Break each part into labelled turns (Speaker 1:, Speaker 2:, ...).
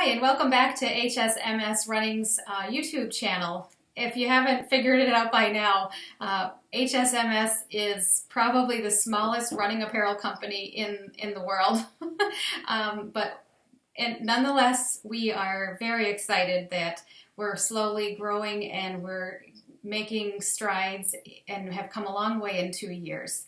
Speaker 1: Hi, and welcome back to HSMS Running's YouTube channel. If you haven't figured it out by now, HSMS is probably the smallest running apparel company in the world. And nonetheless, we are very excited that we're slowly growing and we're making strides and have come a long way in 2 years.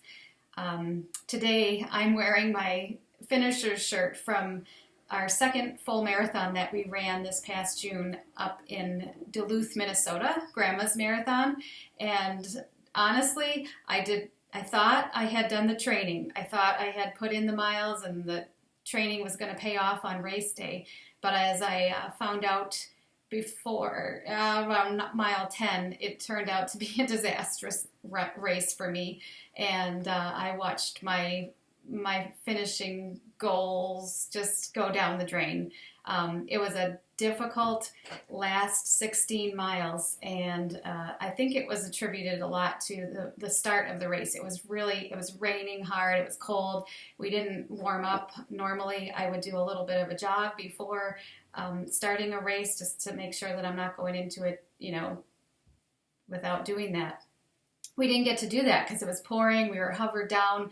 Speaker 1: Today, I'm wearing my finisher's shirt from our second full marathon that we ran this past June up in Duluth, Minnesota, Grandma's Marathon. And honestly, I thought I had done the training. I thought I had put in the miles and the training was going to pay off on race day. But as I found out before, around mile 10, it turned out to be a disastrous race for me. And I watched my finishing goals just go down the drain. It was a difficult last 16 miles, and I think it was attributed a lot to the start of the race. It was raining hard, it was cold, we didn't warm up. Normally I would do a little bit of a jog before starting a race just to make sure that I'm not going into it, without doing that. We didn't get to do that because it was pouring. We were hovered down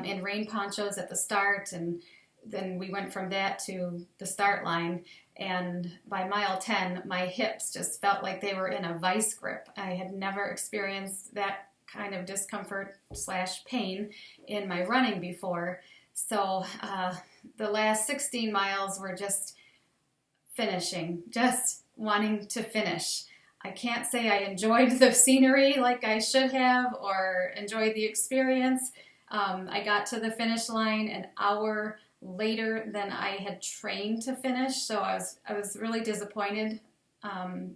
Speaker 1: in rain ponchos at the start, and then we went from that to the start line. And by mile 10, my hips just felt like they were in a vice grip. I had never experienced that kind of discomfort / pain in my running before. So the last 16 miles were just finishing, just wanting to finish. I can't say I enjoyed the scenery like I should have or enjoyed the experience. I got to the finish line an hour later than I had trained to finish, so I was really disappointed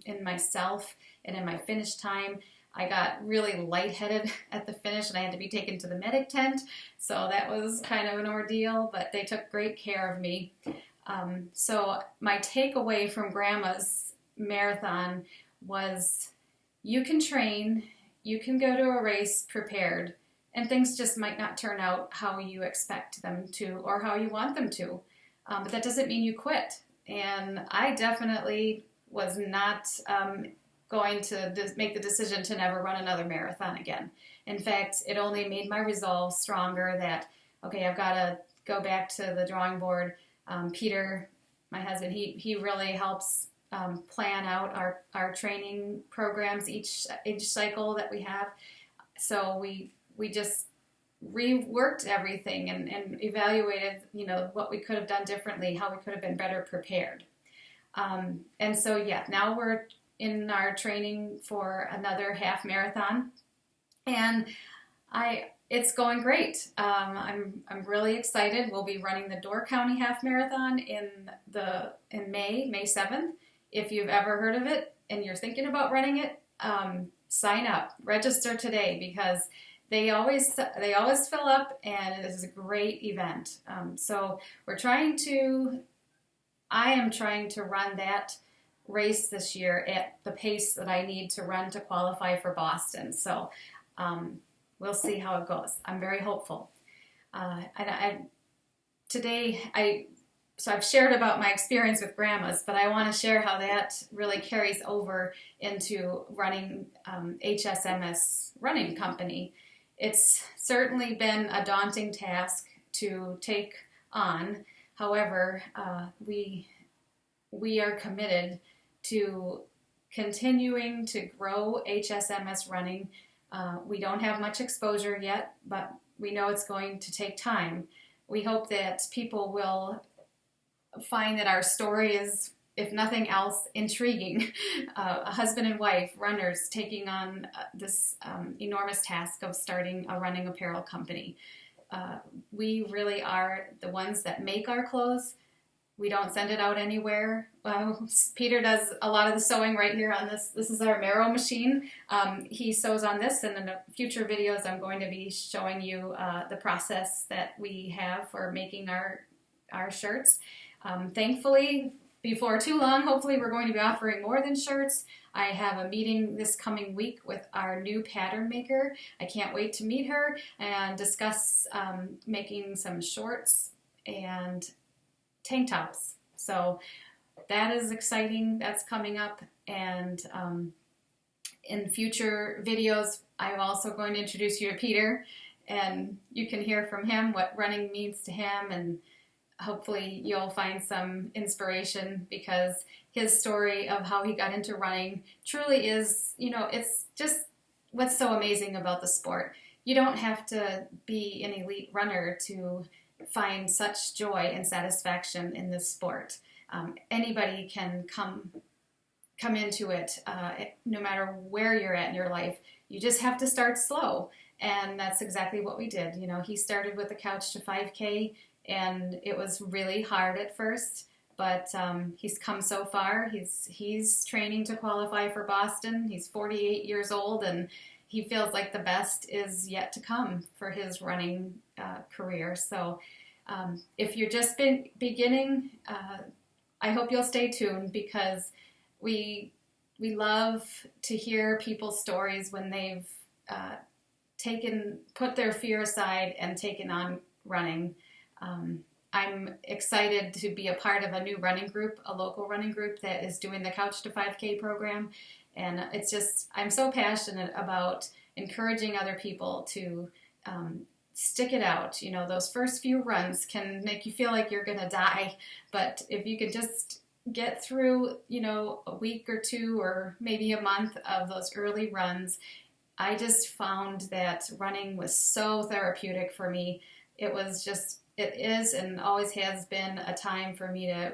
Speaker 1: in myself and in my finish time. I got really lightheaded at the finish and I had to be taken to the medic tent, so that was kind of an ordeal, but they took great care of me. So my takeaway from Grandma's marathon was you can train, you can go to a race prepared, and things just might not turn out how you expect them to or how you want them to. But that doesn't mean you quit. And I definitely was not going to make the decision to never run another marathon again. In fact, it only made my resolve stronger that, okay, I've got to go back to the drawing board. Peter, my husband, he really helps plan out our training programs each cycle that we have. So we just reworked everything and evaluated, what we could have done differently, how we could have been better prepared. And so, now we're in our training for another half marathon, and it's going great. I'm really excited. We'll be running the Door County Half Marathon in May 7th. If you've ever heard of it and you're thinking about running it, sign up, register today, because they always fill up, and it is a great event. So I am trying to run that race this year at the pace that I need to run to qualify for Boston. So we'll see how it goes. I'm very hopeful. So I've shared about my experience with Grandma's, but I want to share how that really carries over into running HSMS Running Company. It's certainly been a daunting task to take on. However, we are committed to continuing to grow HSMS Running. We don't have much exposure yet, but we know it's going to take time. We hope that people will find that our story is, if nothing else, intriguing. A husband and wife, runners, taking on this enormous task of starting a running apparel company. We really are the ones that make our clothes. We don't send it out anywhere. Peter does a lot of the sewing right here on this. This is our Marrow machine. He sews on this, and in the future videos I'm going to be showing you the process that we have for making our shirts. Thankfully, before too long, hopefully we're going to be offering more than shirts. I have a meeting this coming week with our new pattern maker. I can't wait to meet her and discuss making some shorts and tank tops. So that is exciting. That's coming up. And in future videos, I'm also going to introduce you to Peter, and you can hear from him what running means to him, and hopefully you'll find some inspiration, because his story of how he got into running truly is, it's just what's so amazing about the sport. You don't have to be an elite runner to find such joy and satisfaction in this sport. Anybody can come into it, no matter where you're at in your life. You just have to start slow, and that's exactly what we did. He started with the couch to 5K, and it was really hard at first, but he's come so far. He's training to qualify for Boston. He's 48 years old, and he feels like the best is yet to come for his running career. So if you're just beginning, I hope you'll stay tuned, because we love to hear people's stories when they've put their fear aside and taken on running. I'm excited to be a part of a new running group, a local running group that is doing the Couch to 5K program. And I'm so passionate about encouraging other people to stick it out. Those first few runs can make you feel like you're going to die. But if you could just get through, a week or two or maybe a month of those early runs, I just found that running was so therapeutic for me. It is and always has been a time for me to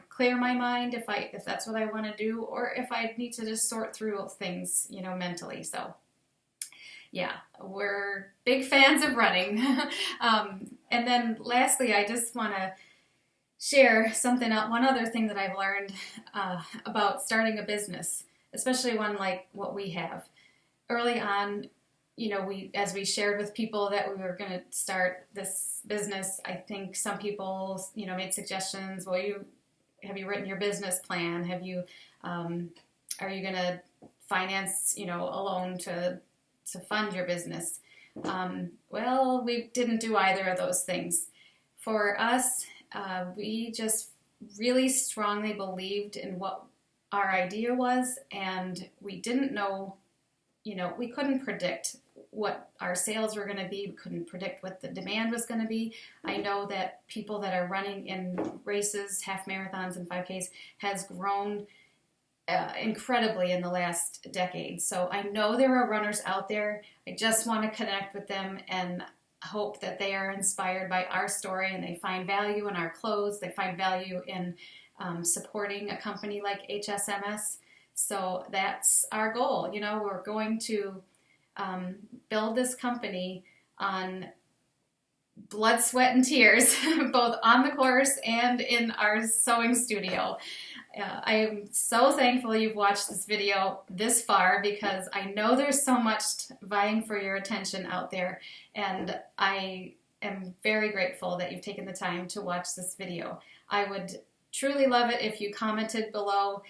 Speaker 1: clear my mind if that's what I want to do, or if I need to just sort through things, mentally. So yeah, we're big fans of running. And then lastly, I just want to share one other thing that I've learned about starting a business, especially one like what we have. Early on, as we shared with people that we were going to start this business, I think some people, made suggestions. Well, have you written your business plan? Are you going to finance, a loan to fund your business? Well, we didn't do either of those things. For us, we just really strongly believed in what our idea was, and we didn't know, we couldn't predict what our sales were going to be. We couldn't predict what the demand was going to be. I know that people that are running in races, half marathons and 5Ks, has grown incredibly in the last decade. So I know there are runners out there. I just want to connect with them and hope that they are inspired by our story, and they find value in our clothes. They find value in supporting a company like HSMS. So that's our goal. We're going to build this company on blood, sweat, and tears, both on the course and in our sewing studio. I am so thankful you've watched this video this far, because I know there's so much vying for your attention out there, and I am very grateful that you've taken the time to watch this video. I would truly love it if you commented below.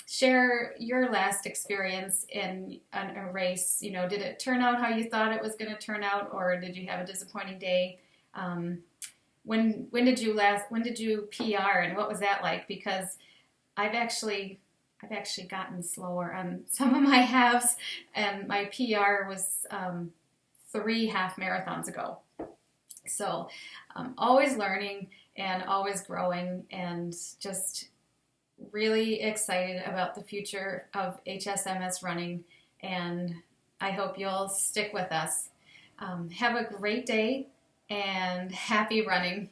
Speaker 1: Share your last experience in a race. Did it turn out how you thought it was going to turn out, or did you have a disappointing day? When did you PR, and what was that like? Because I've actually gotten slower on some of my halves, and my PR was 3 half marathons ago. So always learning and always growing, and just really excited about the future of HSMS Running, and I hope you'll stick with us. Have a great day, and happy running.